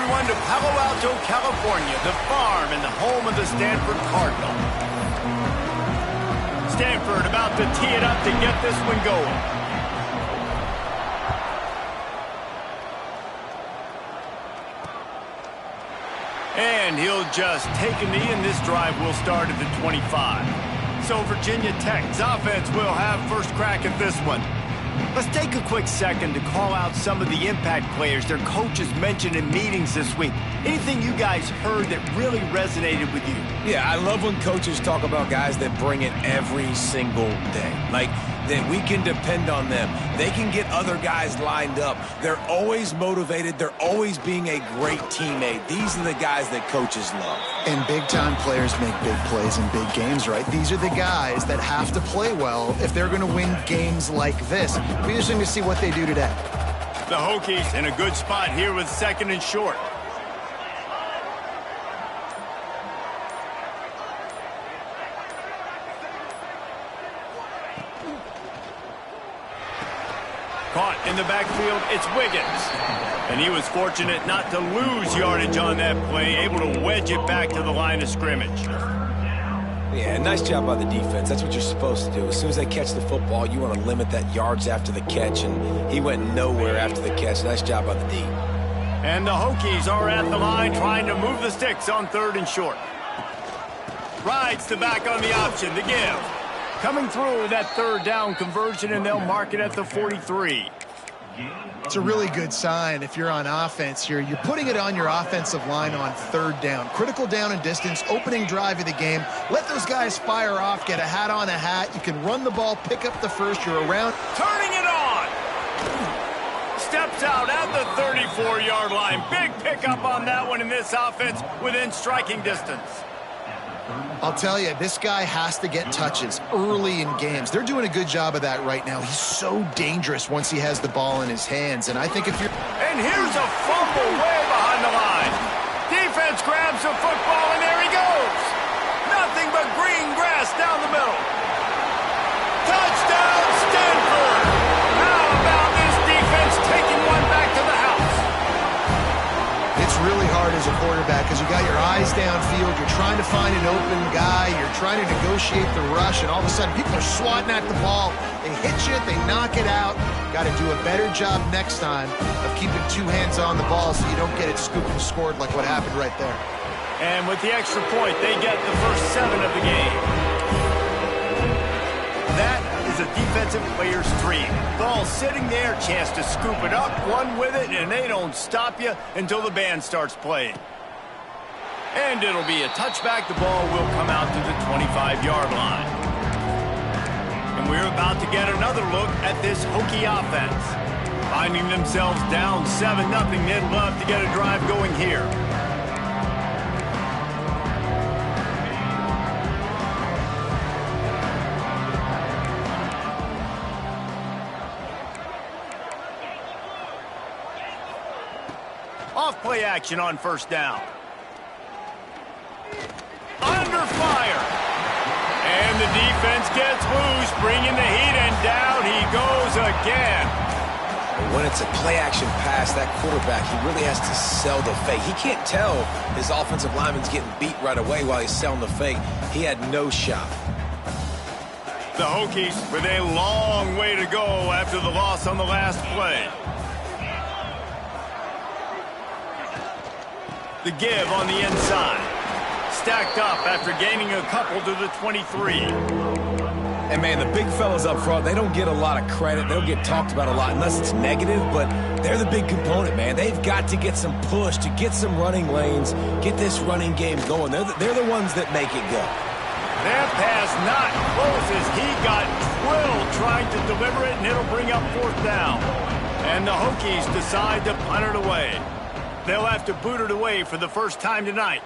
everyone to Palo Alto, California, the farm and the home of the Stanford Cardinal. Stanford about to tee it up to get this one going. And he'll just take a knee, and this drive will start at the 25. So Virginia Tech's offense will have first crack at this one. Let's take a quick second to call out some of the impact players their coaches mentioned in meetings this week. Anything you guys heard that really resonated with you? Yeah, I love when coaches talk about guys that bring it every single day. Like, that we can depend on them. They can get other guys lined up. They're always motivated. They're always being a great teammate. These are the guys that coaches love. And big-time players make big plays in big games, right? These are the guys that have to play well if they're going to win games like this. We're just going to see what they do today. The Hokies in a good spot here with second and short. Caught in the backfield, it's Wiggins. And he was fortunate not to lose yardage on that play, able to wedge it back to the line of scrimmage. Yeah, nice job by the defense. That's what you're supposed to do. As soon as they catch the football, you want to limit that yards after the catch, and he went nowhere after the catch. Nice job by the D. And the Hokies are at the line trying to move the sticks on third and short. Rides the back on the option, the give. Coming through with that third down conversion, and they'll mark it at the 43. It's a really good sign if you're on offense here. You're putting it on your offensive line on third down. Critical down and distance, opening drive of the game. Let those guys fire off, get a hat on a hat. You can run the ball, pick up the first, you're around. Turning it on! Steps out at the 34-yard line. Big pickup on that one in this offense within striking distance. I'll tell you, this guy has to get touches early in games. They're doing a good job of that right now. He's so dangerous once he has the ball in his hands. And I think if you're... And here's a fumble way behind the line. Defense grabs the football, and there he goes. Nothing but green grass down the middle. Touchdown, Stanford. How about this defense taking one back to the house? It's really hard as a quarterback because you got your eyes downfield, you're trying to find an open guy, you're trying to negotiate the rush, and all of a sudden people are swatting at the ball. They hit you, they knock it out. Got to do a better job next time of keeping two hands on the ball so you don't get it scooped and scored like what happened right there. And with the extra point, they get the first 7 of the game. That is a defensive player's dream. Ball sitting there, chance to scoop it up, run with it, and they don't stop you until the band starts playing. And it'll be a touchback. The ball will come out to the 25-yard line. And we're about to get another look at this Hokie offense. Finding themselves down 7-0, they'd love to get a drive going here. Off play action on first down. Under fire. And the defense gets loose, bringing the heat, and down he goes again. When it's a play-action pass, that quarterback, he really has to sell the fake. He can't tell his offensive lineman's getting beat right away while he's selling the fake. He had no shot. The Hokies with a long way to go after the loss on the last play. The give on the inside. Stacked up after gaining a couple to the 23. And, man, the big fellas up front, they don't get a lot of credit. They don't get talked about a lot unless it's negative, but they're the big component, man. They've got to get some push, to get some running lanes, get this running game going. They're the ones that make it go. That pass not close as he got drilled trying to deliver it, and it'll bring up fourth down. And the Hokies decide to punt it away. They'll have to boot it away for the first time tonight.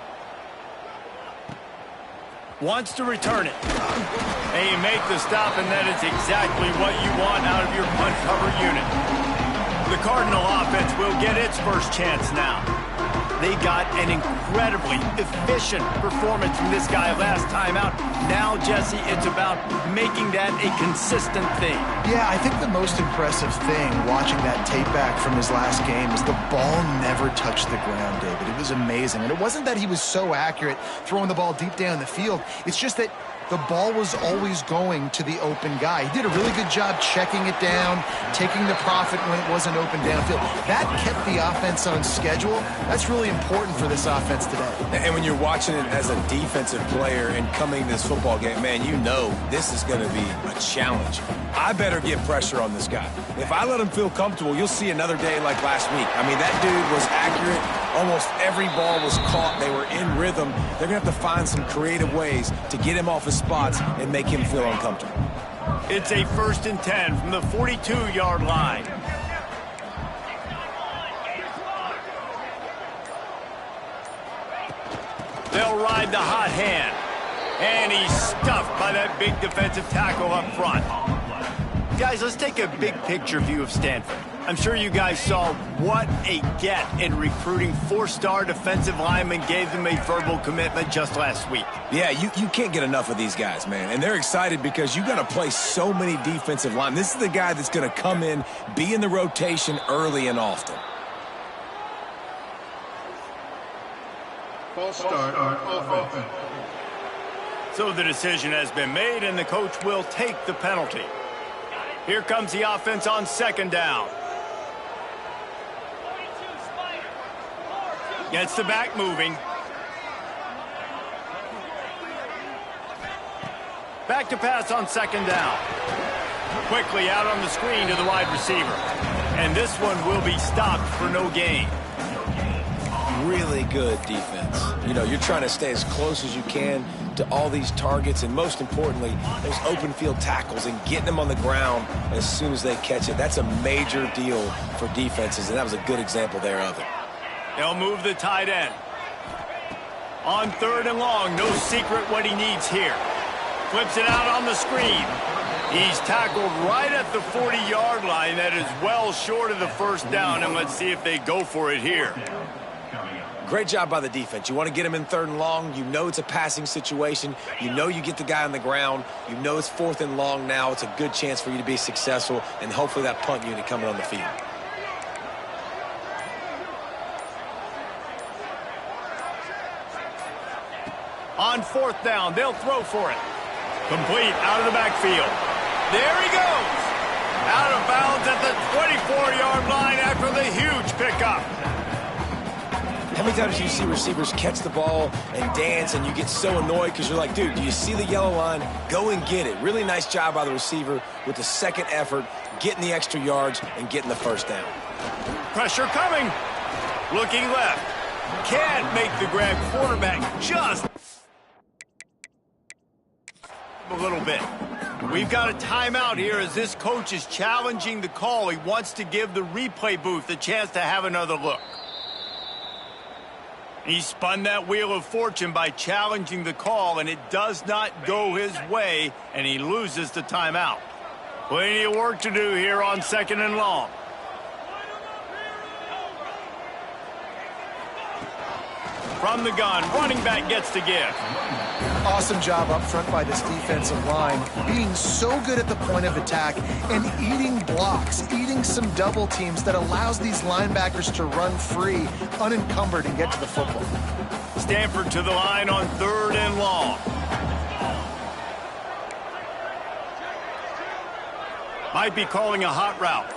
Wants to return it. And you make the stop, and that is exactly what you want out of your punt cover unit. The Cardinal offense will get its first chance now. They got an incredibly efficient performance from this guy last time out. Now, Jesse, it's about making that a consistent thing. Yeah, I think the most impressive thing watching that tape back from his last game is the ball never touched the ground, David. It was amazing. And it wasn't that he was so accurate throwing the ball deep down the field. It's just that the ball was always going to the open guy. He did a really good job checking it down, taking the profit when it wasn't open downfield. That kept the offense on schedule. That's really important for this offense today. And when you're watching it as a defensive player and coming to this football game, man, you know this is going to be a challenge. I better get pressure on this guy. If I let him feel comfortable, you'll see another day like last week. I mean, that dude was accurate. Almost every ball was caught. They were in rhythm. They're going to have to find some creative ways to get him off his spots and make him feel uncomfortable. It's a 1st and 10 from the 42-yard line. They'll ride the hot hand. And he's stuffed by that big defensive tackle up front. Guys, let's take a big picture view of Stanford. I'm sure you guys saw what a get in recruiting 4-star defensive linemen gave them a verbal commitment just last week. Yeah, you can't get enough of these guys, man. And they're excited because you got to play so many defensive linemen. This is the guy that's going to come in, be in the rotation early and often. False start on offense. So the decision has been made, and the coach will take the penalty. Here comes the offense on 2nd down. Gets the back moving. Back to pass on 2nd down. Quickly out on the screen to the wide receiver. And this one will be stopped for no gain. Really good defense. You know, you're trying to stay as close as you can to all these targets, and most importantly, those open field tackles and getting them on the ground as soon as they catch it. That's a major deal for defenses, and that was a good example there of it. They'll move the tight end. On 3rd and long, no secret what he needs here. Flips it out on the screen. He's tackled right at the 40-yard line. That is well short of the 1st down, and let's see if they go for it here. Great job by the defense. You want to get him in 3rd and long. You know it's a passing situation. You know you get the guy on the ground. You know it's 4th and long now. It's a good chance for you to be successful, and hopefully that punt unit coming on the field. On 4th down, they'll throw for it. Complete out of the backfield. There he goes. Out of bounds at the 24-yard line after the huge pickup. How many times do you see receivers catch the ball and dance and you get so annoyed because you're like, dude, do you see the yellow line? Go and get it. Really nice job by the receiver with the 2nd effort, getting the extra yards and getting the 1st down. Pressure coming. Looking left. Can't make the grab. Quarterback just a little bit. We've got a timeout here as this coach is challenging the call. He wants to give the replay booth a chance to have another look. He spun that wheel of fortune by challenging the call, and it does not go his way, and he loses the timeout. Plenty of work to do here on 2nd and long. From the gun, running back gets to give. Awesome job up front by this defensive line, being so good at the point of attack and eating blocks, eating some double teams that allows these linebackers to run free, unencumbered, and get to the football. Stanford to the line on 3rd and long. Might be calling a hot route.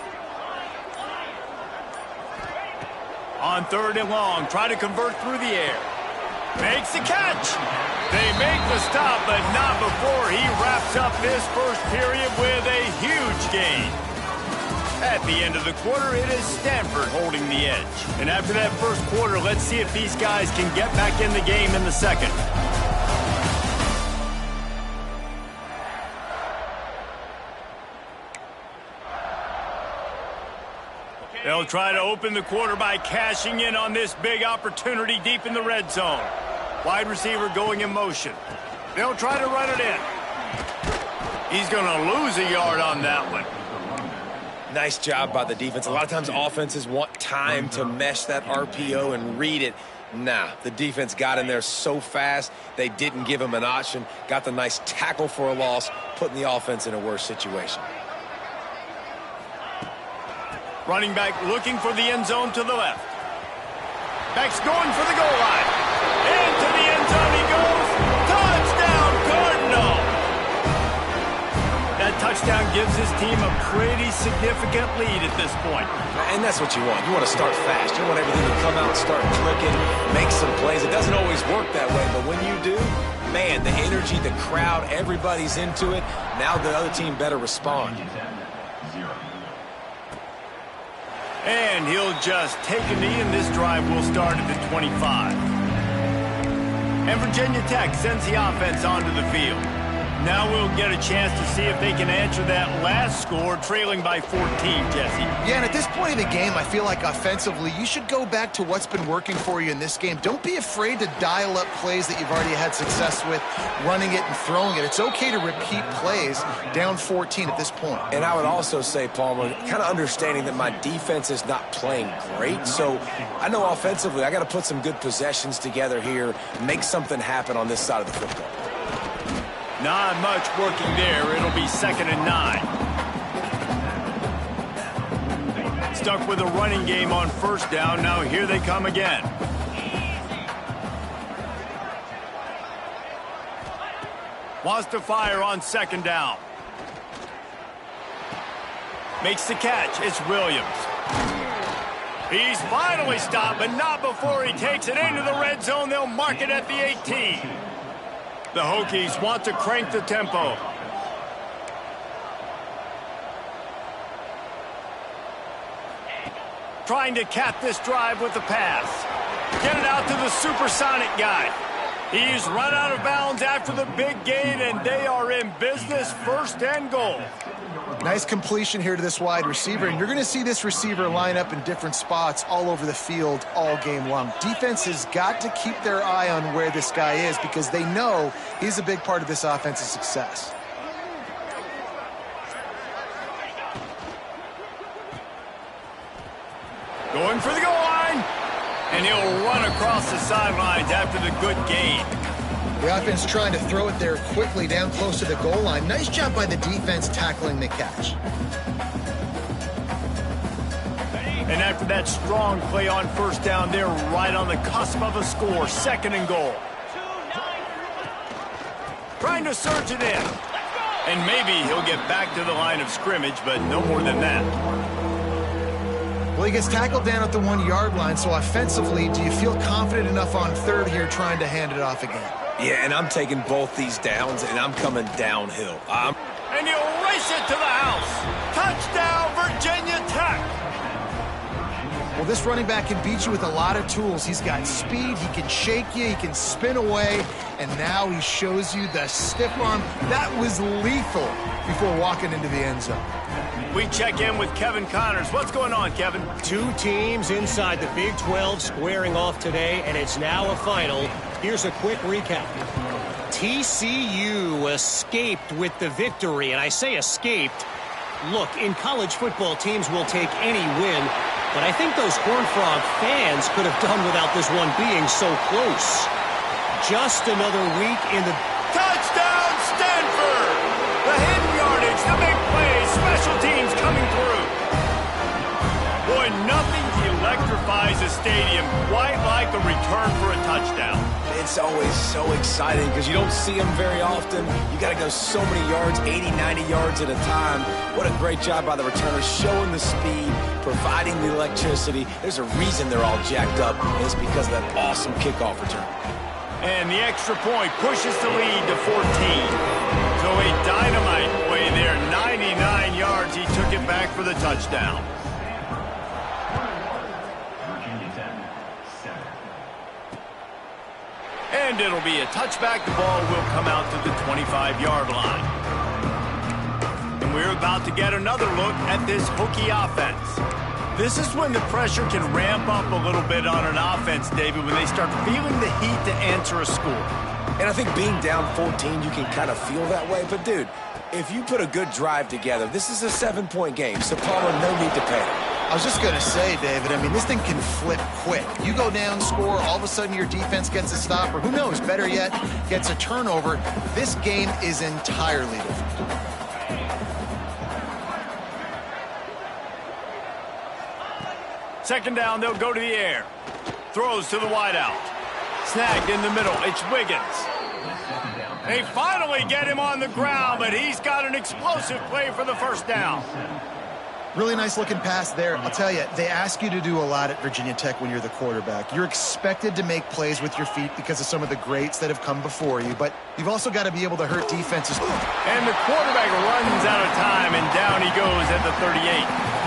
On 3rd and long, try to convert through the air. Makes the catch. They make the stop, but not before he wraps up this first period with a huge gain. At the end of the quarter, it is Stanford holding the edge. And after that first quarter, let's see if these guys can get back in the game in the 2nd. They'll try to open the quarter by cashing in on this big opportunity deep in the red zone. Wide receiver going in motion. They'll try to run it in. He's going to lose a yard on that one. Nice job by the defense. A lot of times offenses want time to mesh that RPO and read it. Nah, the defense got in there so fast, they didn't give him an option. Got the nice tackle for a loss, putting the offense in a worse situation. Running back looking for the end zone to the left. Back's going for the goal line. Into the end zone he goes. Touchdown, Cardinal! That touchdown gives his team a pretty significant lead at this point. And that's what you want. You want to start fast. You want everything to come out and start clicking, make some plays. It doesn't always work that way, but when you do, man, the energy, the crowd, everybody's into it. Now the other team better respond. And he'll just take a knee, and this drive will start at the 25. And Virginia Tech sends the offense onto the field. Now we'll get a chance to see if they can answer that last score, trailing by 14, Jesse. Yeah, and at this point in the game, I feel like offensively, you should go back to what's been working for you in this game. Don't be afraid to dial up plays that you've already had success with, running it and throwing it. It's okay to repeat plays down 14 at this point. And I would also say, Palmer, kind of understanding that my defense is not playing great. So I know offensively I got to put some good possessions together here, make something happen on this side of the football. Not much working there. It'll be 2nd and 9. Stuck with a running game on first down. Now here they come again. Wants to fire on 2nd down. Makes the catch. It's Williams. He's finally stopped, but not before he takes it into the red zone. They'll mark it at the 18. The Hokies want to crank the tempo. Trying to cap this drive with the pass. Get it out to the supersonic guy. He's run out of bounds after the big gain, and they are in business, 1st and goal. Nice completion here to this wide receiver, and you're going to see this receiver line up in different spots all over the field all game long. Defense has got to keep their eye on where this guy is because they know he's a big part of this offense's success. Going for the goal line, and he'll run across the sidelines after the good gain. The offense trying to throw it there quickly down close to the goal line. Nice job by the defense tackling the catch. And after that strong play on first down, they're right on the cusp of a score. 2nd and goal. Trying to surge it in. And maybe he'll get back to the line of scrimmage, but no more than that. Well, he gets tackled down at the 1-yard line, so offensively, do you feel confident enough on 3rd here trying to hand it off again? Yeah, and I'm taking both these downs, and I'm coming downhill. And he'll race it to the house. Touchdown, Virginia Tech. Well, this running back can beat you with a lot of tools. He's got speed, he can shake you, he can spin away, and now he shows you the stiff arm. That was lethal before walking into the end zone. We check in with Kevin Connors. What's going on, Kevin? 2 teams inside the Big 12 squaring off today, and it's now a final. Here's a quick recap. TCU escaped with the victory, and I say escaped. Look, in college football, teams will take any win, but I think those Horned Frog fans could have done without this one being so close. Just another week in the... Touchdown, Stanford! The hidden yardage, the big plays, special teams coming through. Boy, nothing electrifies a stadium quite like the return for a touchdown. It's always so exciting because you don't see them very often. You got to go so many yards, 80, 90 yards at a time. What a great job by the returners, showing the speed, providing the electricity. There's a reason they're all jacked up, and it's because of that awesome kickoff return. And the extra point pushes the lead to 14. So a dynamite play there, 99 yards. He took it back for the touchdown. And it'll be a touchback. The ball will come out to the 25-yard line. And we're about to get another look at this Hokie offense. This is when the pressure can ramp up a little bit on an offense, David, when they start feeling the heat to answer a score. And I think being down 14, you can kind of feel that way. But, dude, if you put a good drive together, this is a 7-point game, so Palmer, no need to panic. I was just going to say, David, I mean, this thing can flip quick. You go down, score, all of a sudden your defense gets a stop, or who knows, better yet, gets a turnover. This game is entirely different. Second down, they'll go to the air. Throws to the wideout. Snagged in the middle. It's Wiggins. They finally get him on the ground, but he's got an explosive play for the first down. Really nice looking pass there. I'll tell you, they ask you to do a lot at Virginia Tech when you're the quarterback. You're expected to make plays with your feet because of some of the greats that have come before you, but you've also got to be able to hurt defenses. And the quarterback runs out of time, and down he goes at the 38.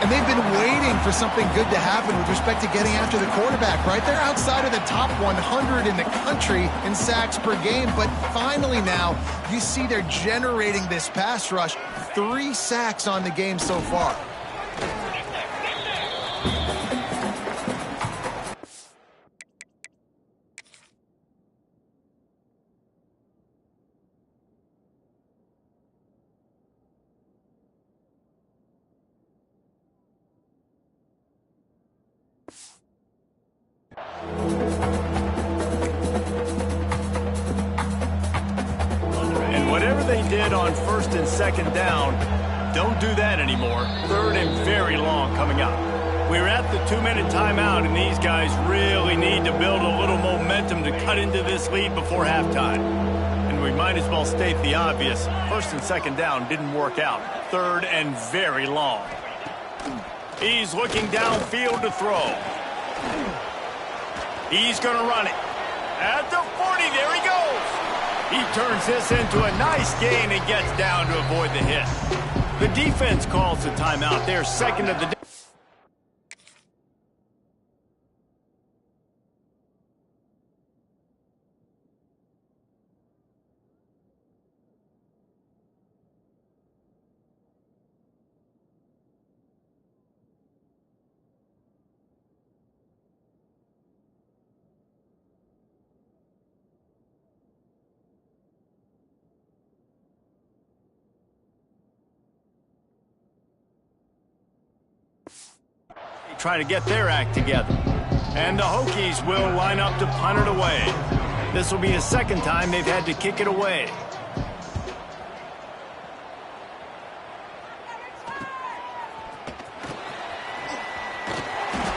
And they've been waiting for something good to happen with respect to getting after the quarterback, right? They're outside of the top 100 in the country in sacks per game, but finally now you see they're generating this pass rush. 3 sacks on the game so far. And whatever they did on first and second down, don't do that anymore. Third and very long coming up. We're at the 2-minute timeout, and these guys really need to build a little momentum to cut into this lead before halftime. And we might as well state the obvious. First and second down didn't work out. Third and very long. He's looking downfield to throw. He's going to run it. At the 40, there he goes. He turns this into a nice gain and gets down to avoid the hit. The defense calls the timeout. They're second of the day. Try to get their act together. And the Hokies will line up to punt it away. This will be the second time they've had to kick it away.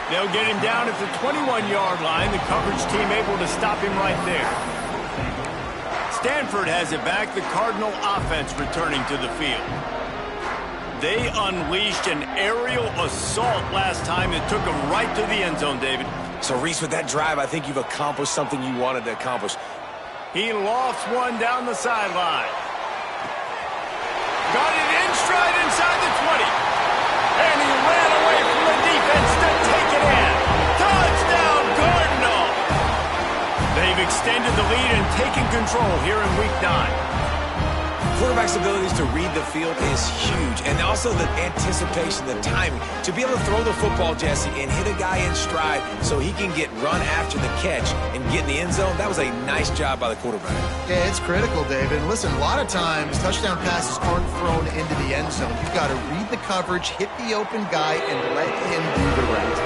They'll get him down at the 21-yard line. The coverage team able to stop him right there. Stanford has it back. The Cardinal offense returning to the field. They unleashed an aerial assault last time that took them right to the end zone, David. So, Reese, with that drive, I think you've accomplished something you wanted to accomplish. He lofts one down the sideline. Got it in stride inside the 20. And he ran away from the defense to take it in. Touchdown, Cardinal! They've extended the lead and taken control here in Week 9. Quarterback's abilities to read the field is huge, and also the anticipation, the timing. To be able to throw the football, Jesse, and hit a guy in stride so he can get run after the catch and get in the end zone, that was a nice job by the quarterback. Yeah, it's critical, David. And listen, a lot of times touchdown passes aren't thrown into the end zone. You've got to read the coverage, hit the open guy, and let him do the rest.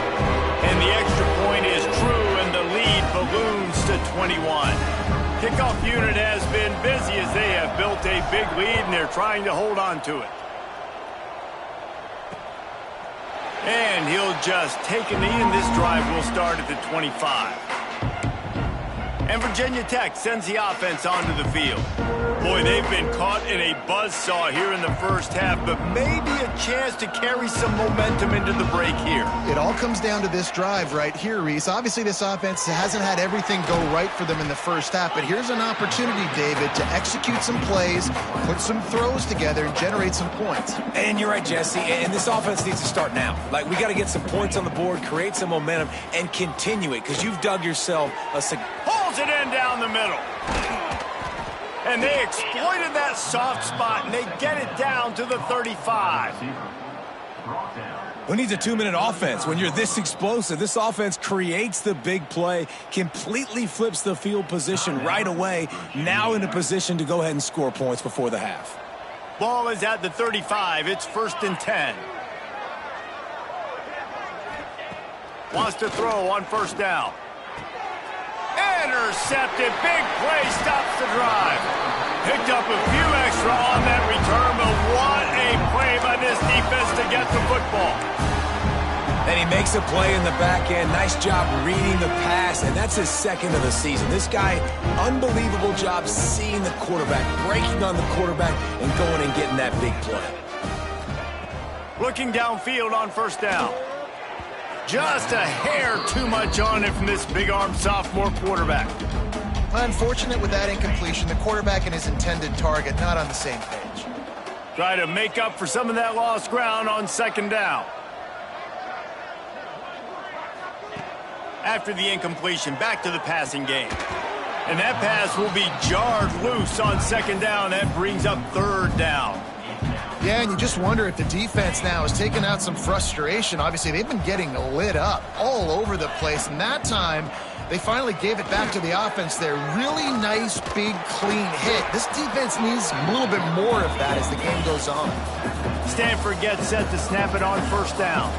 And the extra point is true, and the lead balloons to 21. Kickoff unit has been busy as they have built a big lead, and they're trying to hold on to it. And he'll just take a knee, and this drive will start at the 25. And Virginia Tech sends the offense onto the field. Boy, they've been caught in a buzzsaw here in the first half, but maybe a chance to carry some momentum into the break here. It all comes down to this drive right here, Reese. Obviously, this offense hasn't had everything go right for them in the first half, but here's an opportunity, David, to execute some plays, put some throws together, and generate some points. And you're right, Jesse, and this offense needs to start now. Like, we got to get some points on the board, create some momentum, and continue it, because you've dug yourself a... Pulls it in down the middle. And they exploited that soft spot, and they get it down to the 35. Who needs a 2-minute offense when you're this explosive? This offense creates the big play, completely flips the field position right away, now in a position to go ahead and score points before the half. Ball is at the 35. It's 1st and 10. Wants to throw on first down. Intercepted. Big play. Stops the drive. Picked up a few extra on that return, but what a play by this defense to get the football. And he makes a play in the back end. Nice job reading the pass, and that's his second of the season. This guy, unbelievable job seeing the quarterback, breaking on the quarterback, and going and getting that big play. Looking downfield on first down. Just a hair too much on it from this big-armed sophomore quarterback. Unfortunate with that incompletion. The quarterback and his intended target not on the same page. Try to make up for some of that lost ground on second down. After the incompletion, back to the passing game. And that pass will be jarred loose on second down. That brings up third down. Yeah, and you just wonder if the defense now has taken out some frustration. Obviously, they've been getting lit up all over the place. And that time, they finally gave it back to the offense there. Really nice, big, clean hit. This defense needs a little bit more of that as the game goes on. Stanford gets set to snap it on first down.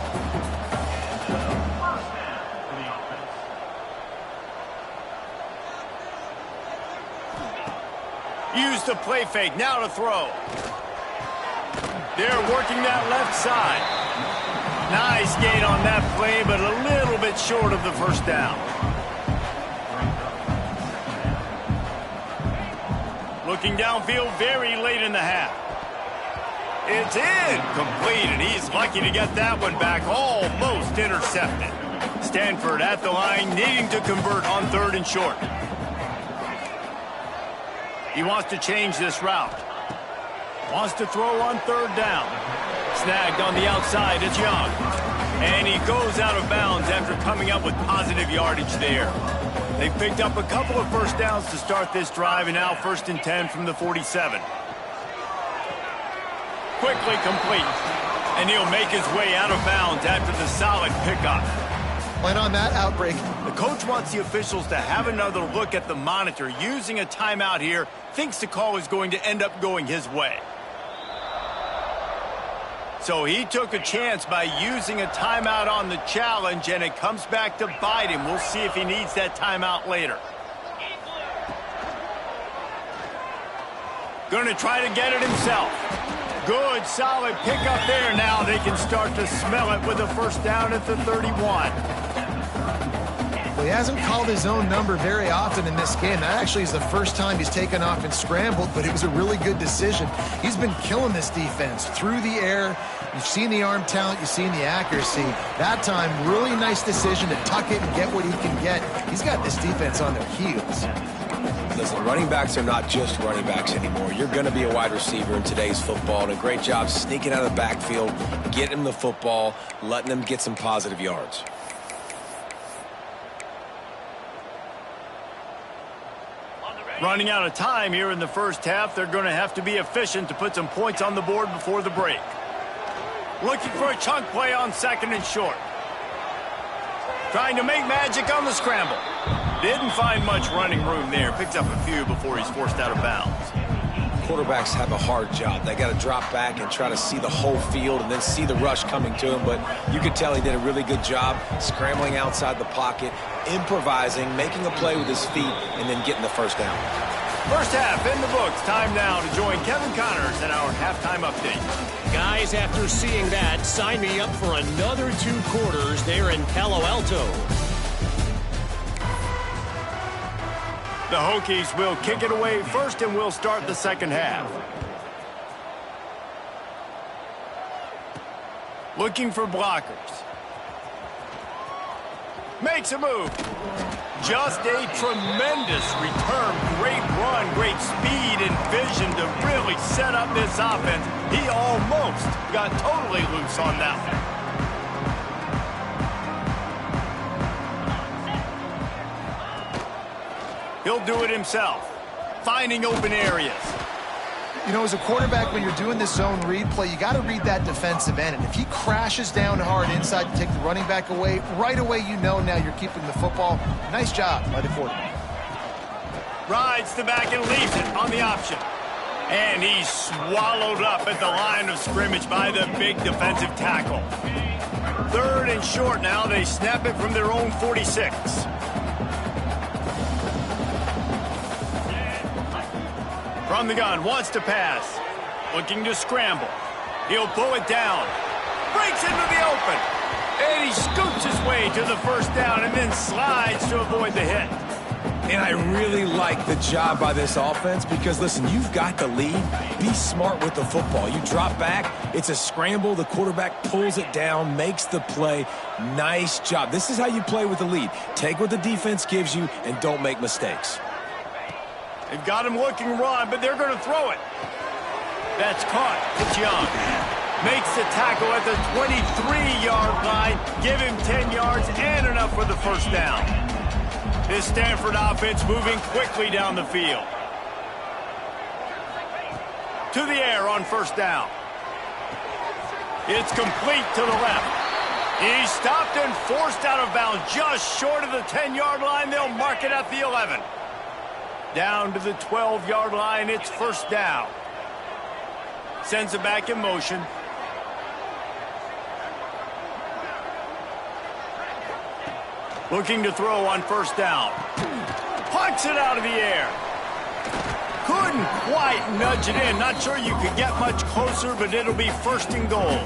Use the play fake. Now to throw. They're working that left side. Nice gain on that play, but a little bit short of the first down. Looking downfield very late in the half. It's incomplete, and he's lucky to get that one back. Almost intercepted. Stanford at the line, needing to convert on third and short. He wants to change this route. Wants to throw on third down. Snagged on the outside, it's Young. And he goes out of bounds after coming up with positive yardage there. They picked up a couple of first downs to start this drive, and now 1st and 10 from the 47. Quickly complete. And he'll make his way out of bounds after the solid pickup. And on that outbreak, the coach wants the officials to have another look at the monitor. Using a timeout here, thinks the call is going to end up going his way. So he took a chance by using a timeout on the challenge, and it comes back to bite him. We'll see if he needs that timeout later. Going to try to get it himself. Good, solid pickup there. Now they can start to smell it with a first down at the 31. Well, he hasn't called his own number very often in this game. That actually is the first time he's taken off and scrambled, but it was a really good decision. He's been killing this defense through the air. You've seen the arm talent, you've seen the accuracy. That time, really nice decision to tuck it and get what he can get. He's got this defense on their heels. Listen, running backs are not just running backs anymore. You're going to be a wide receiver in today's football, and a great job sneaking out of the backfield, getting him the football, letting him get some positive yards. Running out of time here in the first half. They're going to have to be efficient to put some points on the board before the break. Looking for a chunk play on 2nd and short. Trying to make magic on the scramble. Didn't find much running room there. Picked up a few before he's forced out of bounds. Quarterbacks have a hard job. They got to drop back and try to see the whole field and then see the rush coming to him. But you could tell he did a really good job scrambling outside the pocket, improvising, making a play with his feet, and then getting the first down. First half in the books. Time now to join Kevin Connors in our halftime update. Guys, after seeing that, sign me up for another 2 quarters there in Palo Alto. The Hokies will kick it away first, and we'll start the second half. Looking for blockers. Makes a move. Just a tremendous return. Great run, great speed and vision to really set up this offense. He almost got totally loose on that one. He'll do it himself, finding open areas. You know, as a quarterback, when you're doing this zone read play, you got to read that defensive end. And if he crashes down hard inside to take the running back away, right away you know now you're keeping the football. Nice job by the quarterback. Rides the back and leaves it on the option. And he's swallowed up at the line of scrimmage by the big defensive tackle. 3rd and short now. They snap it from their own 46. From the gun, wants to pass. Looking to scramble. He'll pull it down. Breaks into the open. And he scoots his way to the first down and then slides to avoid the hit. And I really like the job by this offense because, listen, you've got the lead. Be smart with the football. You drop back, it's a scramble. The quarterback pulls it down, makes the play. Nice job. This is how you play with the lead. Take what the defense gives you and don't make mistakes. They've got him looking run, but they're going to throw it. That's caught. It's Young. Makes the tackle at the 23-yard line. Give him 10 yards and enough for the first down. This Stanford offense moving quickly down the field. To the air on first down. It's complete to the left. He's stopped and forced out of bounds just short of the 10-yard line. They'll mark it at the 11. Down to the 12-yard line. It's first down. Sends it back in motion. Looking to throw on first down. Punts it out of the air. Couldn't quite nudge it in. Not sure you could get much closer, but it'll be 1st and goal.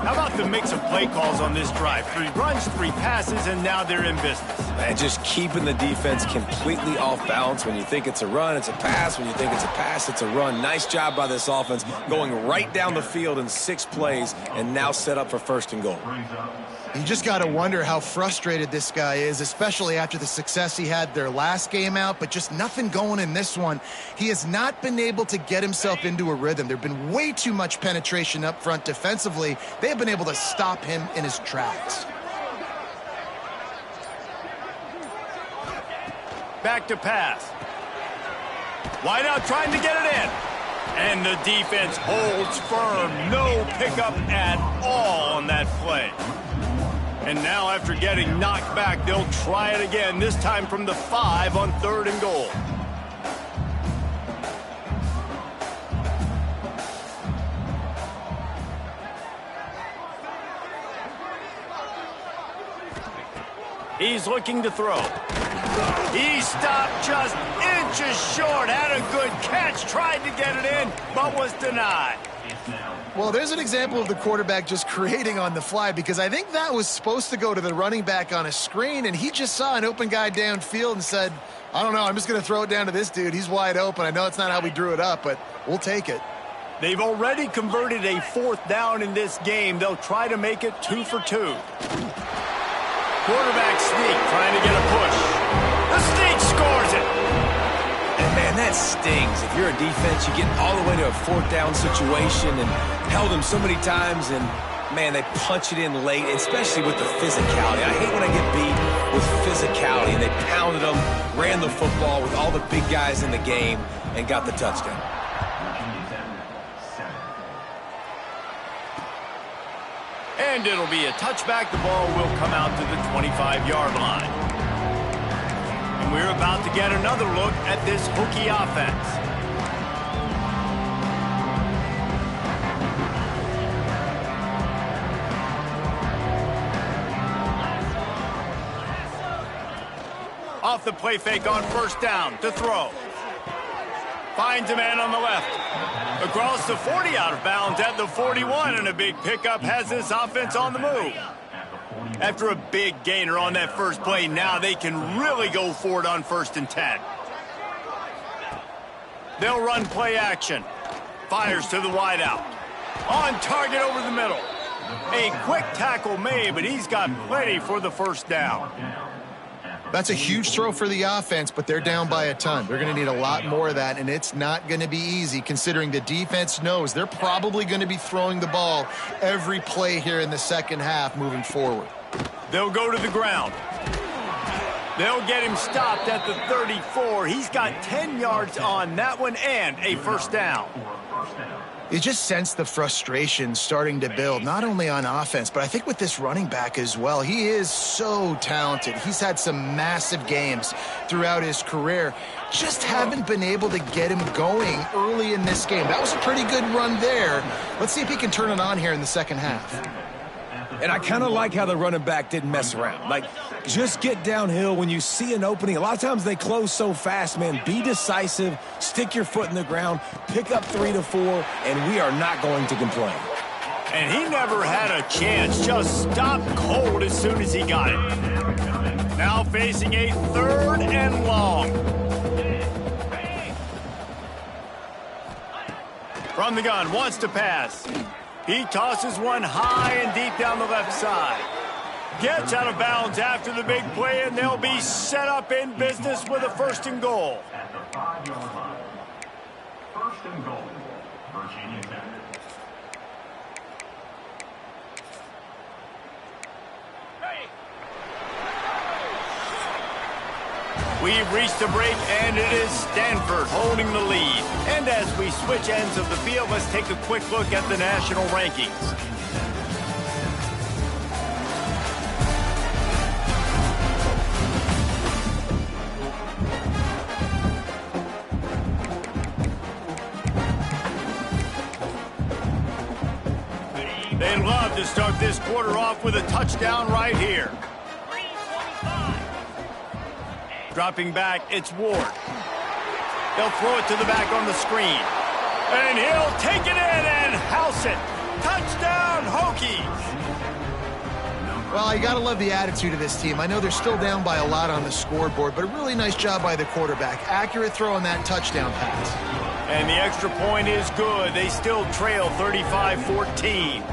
How about the mix of play calls on this drive? 3 runs, 3 passes, and now they're in business. And just keeping the defense completely off balance. When you think it's a run, it's a pass. When you think it's a pass, it's a run. Nice job by this offense, going right down the field in 6 plays and now set up for 1st and goal. You just got to wonder how frustrated this guy is, especially after the success he had their last game out, but just nothing going in this one. He has not been able to get himself into a rhythm. There's been way too much penetration up front defensively. They have been able to stop him in his tracks. Back to pass. Wide out trying to get it in. And the defense holds firm. No pickup at all on that play. And now after getting knocked back, they'll try it again, this time from the 5 on 3rd and goal. He's looking to throw. He stopped just inches short, had a good catch, tried to get it in, but was denied. Well, there's an example of the quarterback just creating on the fly, because I think that was supposed to go to the running back on a screen, and he just saw an open guy downfield and said, I don't know, I'm just going to throw it down to this dude. He's wide open. I know it's not how we drew it up, but we'll take it. They've already converted a 4th down in this game. They'll try to make it 2 for 2. Quarterback sneak, trying to get a push. The sneak scores it. And man, that stings. If you're a defense, you get all the way to a 4th down situation and held him so many times, and man, they punch it in late, especially with the physicality. I hate when I get beat with physicality, and they pounded them, ran the football with all the big guys in the game, and got the touchdown. And it'll be a touchback. The ball will come out to the 25-yard line. And we're about to get another look at this Hokie offense. Off the play fake on first down to throw. Finds a man on the left. Across the 40, out of bounds at the 41, and a big pickup has this offense on the move. After a big gainer on that first play, now they can really go for it on 1st and 10. They'll run play action. Fires to the wideout. On target over the middle. A quick tackle made, but he's got plenty for the first down. That's a huge throw for the offense, but they're down by a ton. They're going to need a lot more of that, and it's not going to be easy considering the defense knows they're probably going to be throwing the ball every play here in the second half moving forward. They'll go to the ground. They'll get him stopped at the 34. He's got 10 yards on that one and a first down. You just sense the frustration starting to build, not only on offense, but I think with this running back as well. He is so talented. He's had some massive games throughout his career. Just haven't been able to get him going early in this game. That was a pretty good run there. Let's see if he can turn it on here in the second half. And I kind of like how the running back didn't mess around. Like, just get downhill when you see an opening. A lot of times they close so fast, man. Be decisive, stick your foot in the ground, pick up 3 to 4, and we are not going to complain. And he never had a chance. Just stopped cold as soon as he got it. Now facing a 3rd and long. From the gun, wants to pass. He tosses one high and deep down the left side. Gets out of bounds after the big play, and they'll be set up in business with a 1st and goal. At the 5-yard line. 1st and goal. Virginia Tech. We've reached the break, and it is Stanford holding the lead. And as we switch ends of the field, let's take a quick look at the national rankings. They love to start this quarter off with a touchdown right here. Dropping back, it's Ward. They'll throw it to the back on the screen. And he'll take it in and house it. Touchdown, Hokies! Well, you got to love the attitude of this team. I know they're still down by a lot on the scoreboard, but a really nice job by the quarterback. Accurate throw on that touchdown pass. And the extra point is good. They still trail 35-14.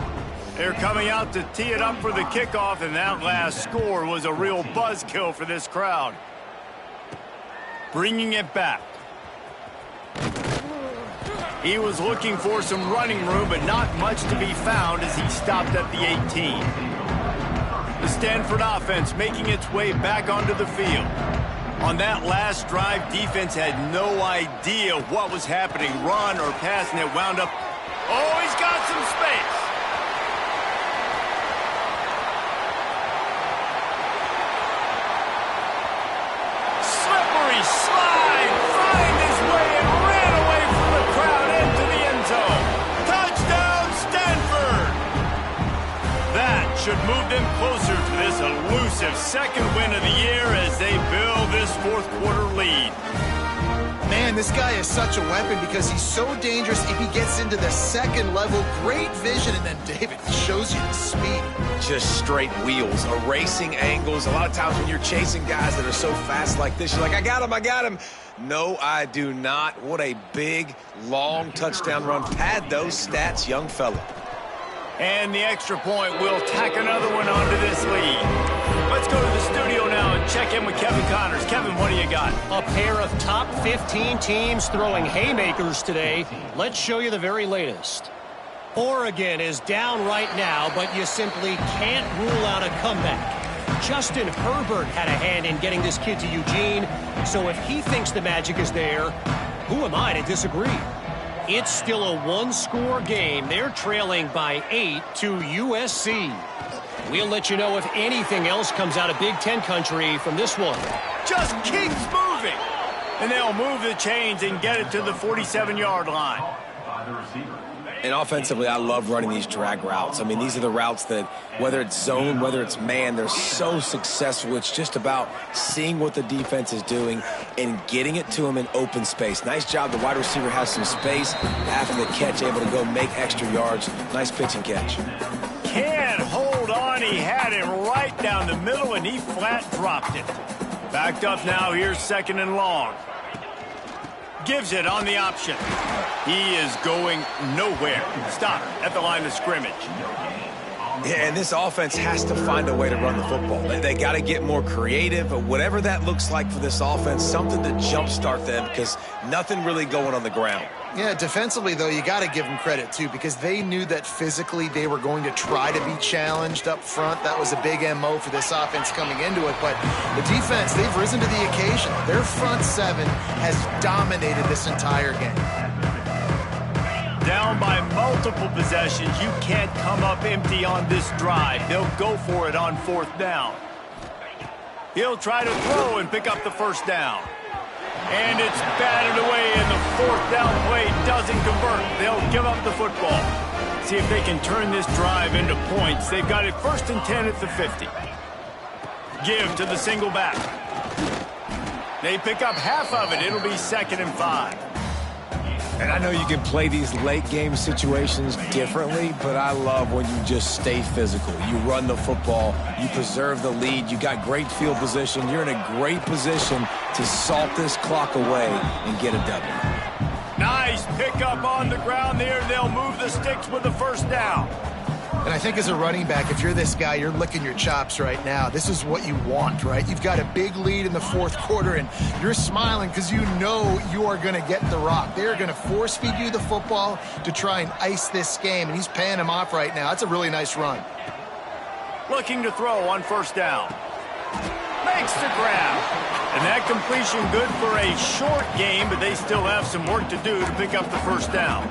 They're coming out to tee it up for the kickoff, and that last score was a real buzzkill for this crowd. Bringing it back. He was looking for some running room, but not much to be found as he stopped at the 18. The Stanford offense making its way back onto the field. On that last drive, defense had no idea what was happening, run or pass, and it wound up. Oh, he's got some space. Slide, find his way, and ran away from the crowd into the end zone. Touchdown, Stanford! That should move them closer to this elusive 2nd win of the year as they build this 4th quarter lead. Man, this guy is such a weapon because he's so dangerous if he gets into the 2nd level. Great vision, and then David shows you the speed. Just straight wheels, erasing angles. A lot of times when you're chasing guys that are so fast like this, you're like, I got him. No, I do not. What a big, long touchdown run. Pad those stats, young fella. And the extra point will tack another one onto this lead. Let's go to the studio now and check in with Kevin Connors. Kevin, what do you got? A pair of top 15 teams throwing haymakers today. Let's show you the very latest. Oregon is down right now, but you simply can't rule out a comeback. Justin Herbert had a hand in getting this kid to Eugene, so if he thinks the magic is there, who am I to disagree? It's still a 1-score game. They're trailing by 8 to USC. We'll let you know if anything else comes out of Big Ten country from this one. Just keeps moving. And they'll move the chains and get it to the 47-yard line. By the receiver. And offensively, I love running these drag routes. I mean, these are the routes that, whether it's zone, whether it's man, they're so successful. It's just about seeing what the defense is doing and getting it to them in open space. Nice job. The wide receiver has some space after the catch, able to go make extra yards. Nice pitch and catch. Can't hold on. He had it right down the middle, and he flat dropped it. Backed up now. Here's 2nd and long. Gives it on the option. He is going nowhere. Stop at the line of scrimmage. Yeah, and this offense has to find a way to run the football. They got to get more creative, but whatever that looks like for this offense, something to jumpstart them because nothing really going on the ground. Yeah, defensively, though, you got to give them credit, too, because they knew that physically they were going to try to be challenged up front. That was a big MO for this offense coming into it. But the defense, they've risen to the occasion. Their front seven has dominated this entire game. Down by multiple possessions, you can't come up empty on this drive. They'll go for it on 4th down. He'll try to throw and pick up the 1st down. And it's batted away, and the 4th down play doesn't convert. They'll give up the football. See if they can turn this drive into points. They've got it 1st and 10 at the 50. Give to the single back. They pick up half of it. It'll be 2nd and 5. And I know you can play these late game situations differently, but I love when you just stay physical. You run the football, you preserve the lead, you got great field position, you're in a great position to salt this clock away and get a W. Nice pickup on the ground there. They'll move the sticks with the 1st down. And I think as a running back, if you're this guy, you're licking your chops right now. This is what you want, right? You've got a big lead in the 4th quarter, and you're smiling because you know you are going to get the rock. They're going to force-feed you the football to try and ice this game, and he's paying him off right now. That's a really nice run. Looking to throw on 1st down. Makes the grab. And that completion good for a short game, but they still have some work to do to pick up the 1st down.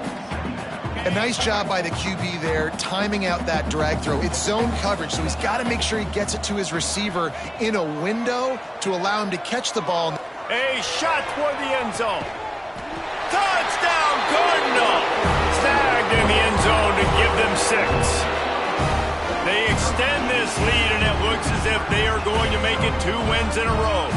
A nice job by the QB there, timing out that drag throw. It's zone coverage, so he's got to make sure he gets it to his receiver in a window to allow him to catch the ball. A shot toward the end zone. Touchdown, Cardinal! Snagged in the end zone to give them 6. They extend this lead, and it looks as if they are going to make it 2 wins in a row.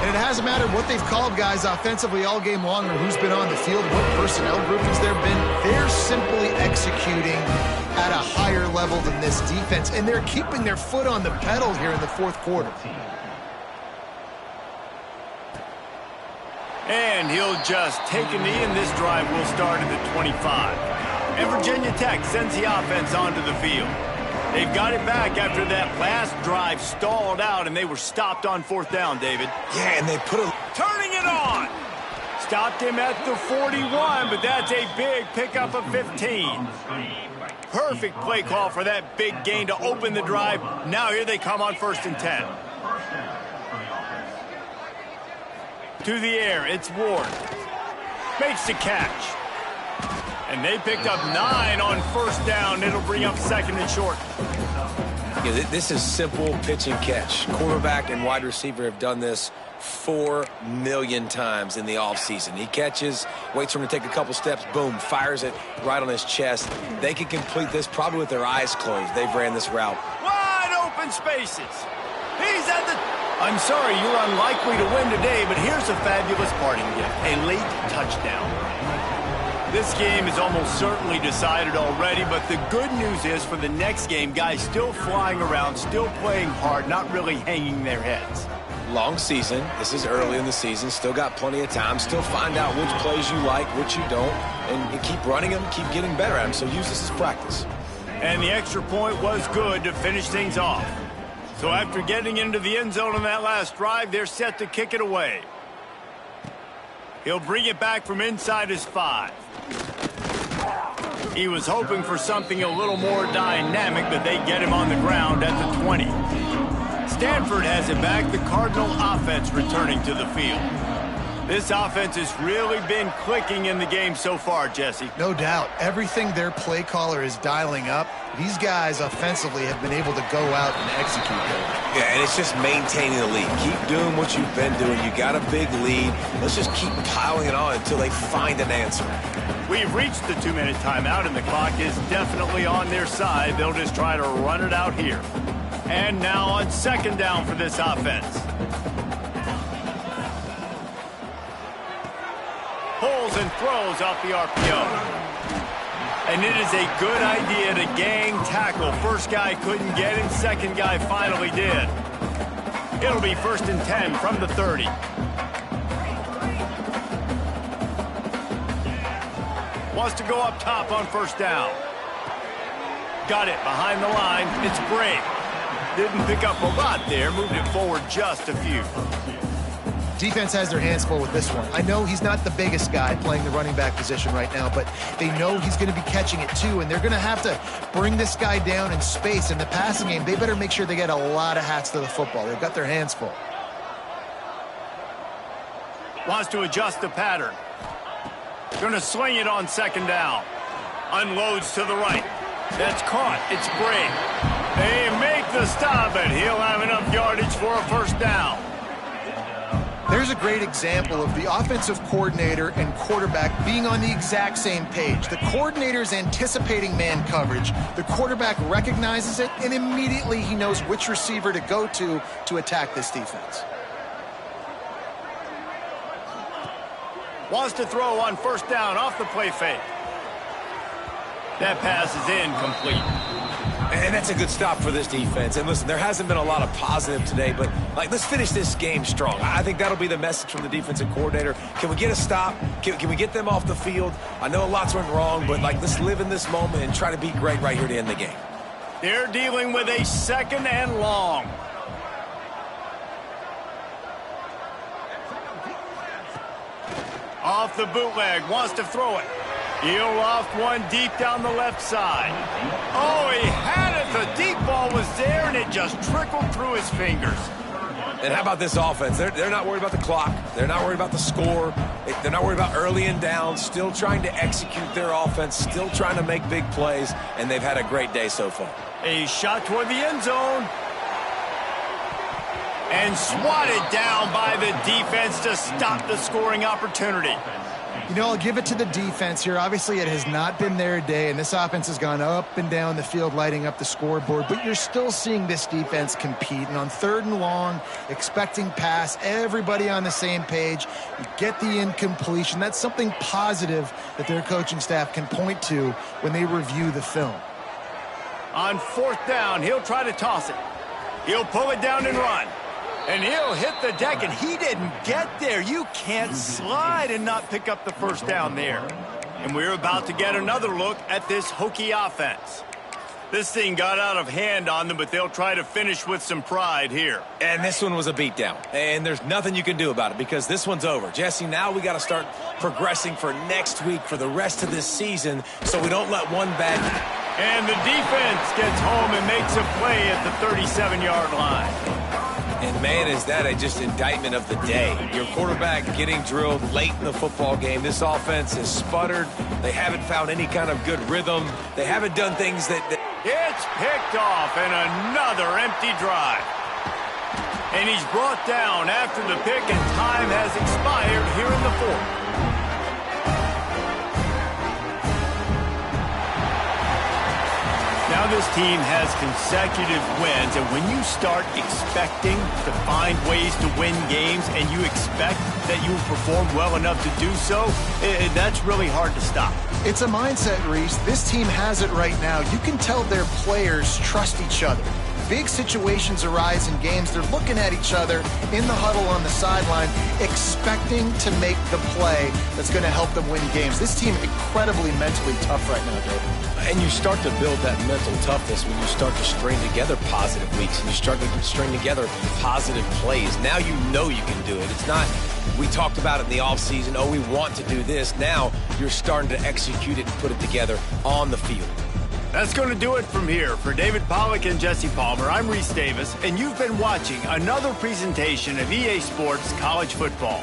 And it hasn't mattered what they've called guys offensively all game long or who's been on the field, what personnel groupings there have been. They're simply executing at a higher level than this defense, and they're keeping their foot on the pedal here in the 4th quarter. And he'll just take a knee, and this drive will start at the 25. And Virginia Tech sends the offense onto the field. They've got it back after that last drive stalled out, and they were stopped on 4th down, David. Yeah, and they put a... Turning it on! Stopped him at the 41, but that's a big pickup of 15. Perfect play call for that big gain to open the drive. Now here they come on 1st and 10. To the air, it's Ward. Makes the catch. And they picked up 9 on 1st down. It'll bring up 2nd and short. Yeah, this is simple pitch and catch. Quarterback and wide receiver have done this 4 million times in the offseason. He catches, waits for him to take a couple steps, boom, fires it right on his chest. They can complete this probably with their eyes closed. They've ran this route. Wide open spaces. He's at the... I'm sorry, you're unlikely to win today, but here's a fabulous parting gift. A late touchdown. This game is almost certainly decided already, but the good news is for the next game, guys still flying around, still playing hard, not really hanging their heads. Long season. This is early in the season. Still got plenty of time. Still find out which plays you like, which you don't, and keep running them, keep getting better at them. So use this as practice. And the extra point was good to finish things off. So after getting into the end zone on that last drive, they're set to kick it away. He'll bring it back from inside his 5. He was hoping for something a little more dynamic, but they get him on the ground at the 20. Stanford has it back. The Cardinal offense returning to the field. This offense has really been clicking in the game so far, Jesse. No doubt. Everything their play caller is dialing up, these guys offensively have been able to go out and execute them. Yeah, and it's just maintaining the lead. Keep doing what you've been doing. You got a big lead. Let's just keep piling it on until they find an answer. We've reached the 2-minute timeout, and the clock is definitely on their side. They'll just try to run it out here. And now on 2nd down for this offense. Pulls and throws off the RPO. And it is a good idea to gang tackle. First guy couldn't get him. Second guy finally did. It'll be 1st and 10 from the 30. Wants to go up top on 1st down. Got it behind the line. It's Bray. Didn't pick up a lot there. Moved it forward just a few. Defense has their hands full with this one. I know he's not the biggest guy playing the running back position right now, but they know he's going to be catching it too, and they're going to have to bring this guy down in space. In the passing game, they better make sure they get a lot of hats to the football. They've got their hands full. Wants to adjust the pattern. Going to sling it on second down. Unloads to the right. That's caught. It's Bray. They make the stop, and he'll have enough yardage for a first down. There's a great example of the offensive coordinator and quarterback being on the exact same page. The coordinator's anticipating man coverage. The quarterback recognizes it, and immediately he knows which receiver to go to attack this defense. Wants to throw on first down off the play fake. That pass is incomplete. And that's a good stop for this defense. And listen, there hasn't been a lot of positive today, but let's finish this game strong. I think that'll be the message from the defensive coordinator. Can we get a stop? Can we get them off the field? I know lots went wrong, but let's live in this moment and try to be great right here to end the game. They're dealing with a second and long. Off the bootleg, wants to throw it. He'll loft one deep down the left side. Oh, he had it. The deep ball was there, and it just trickled through his fingers. And how about this offense? They're not worried about the clock. They're not worried about the score. They're not worried about early and down. Still trying to execute their offense. Still trying to make big plays, and they've had a great day so far. A shot toward the end zone. And swatted down by the defense to stop the scoring opportunity. You know, I'll give it to the defense here. Obviously, it has not been their day, and this offense has gone up and down the field, lighting up the scoreboard. But you're still seeing this defense compete. And on third and long, expecting pass, everybody on the same page. You get the incompletion. That's something positive that their coaching staff can point to when they review the film. On fourth down, he'll try to toss it. He'll pull it down and run. And he'll hit the deck, and he didn't get there. You can't slide and not pick up the first down there. And we're about to get another look at this Hokie offense. This thing got out of hand on them, but they'll try to finish with some pride here. And this one was a beatdown. And there's nothing you can do about it because this one's over. Jesse, now we got to start progressing for next week, for the rest of this season, so we don't let one bad... And the defense gets home and makes a play at the 37-yard line. And, man, is that just indictment of the day. Your quarterback getting drilled late in the football game. This offense has sputtered. They haven't found any kind of good rhythm. They haven't done things that... It's picked off and another empty drive. And he's brought down after the pick, and time has expired here in the fourth. Now this team has consecutive wins, and when you start expecting to find ways to win games and you expect that you will perform well enough to do so, that's really hard to stop. It's a mindset, Reese. This team has it right now. You can tell their players trust each other. Big situations arise in games. They're looking at each other in the huddle on the sideline, expecting to make the play that's going to help them win games. This team incredibly mentally tough right now, David. And you start to build that mental toughness when you start to string together positive weeks and you start to string together positive plays. Now you know you can do it. It's not, we talked about it in the offseason, oh, we want to do this. Now you're starting to execute it and put it together on the field. That's going to do it from here. For David Pollack and Jesse Palmer, I'm Reese Davis, and you've been watching another presentation of EA Sports College Football.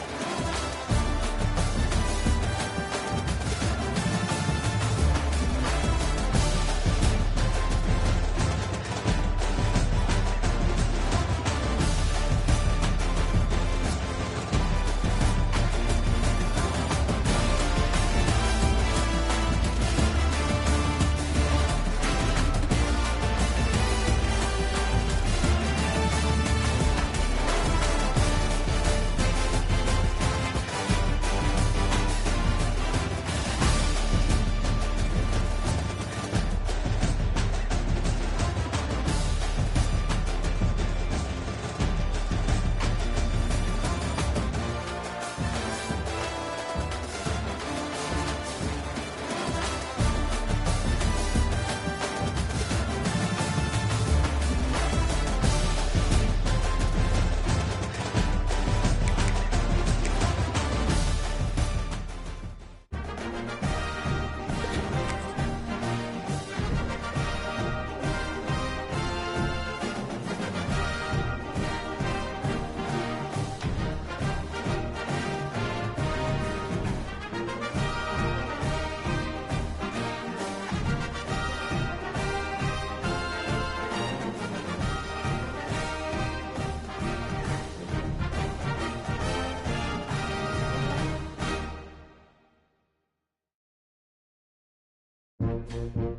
it.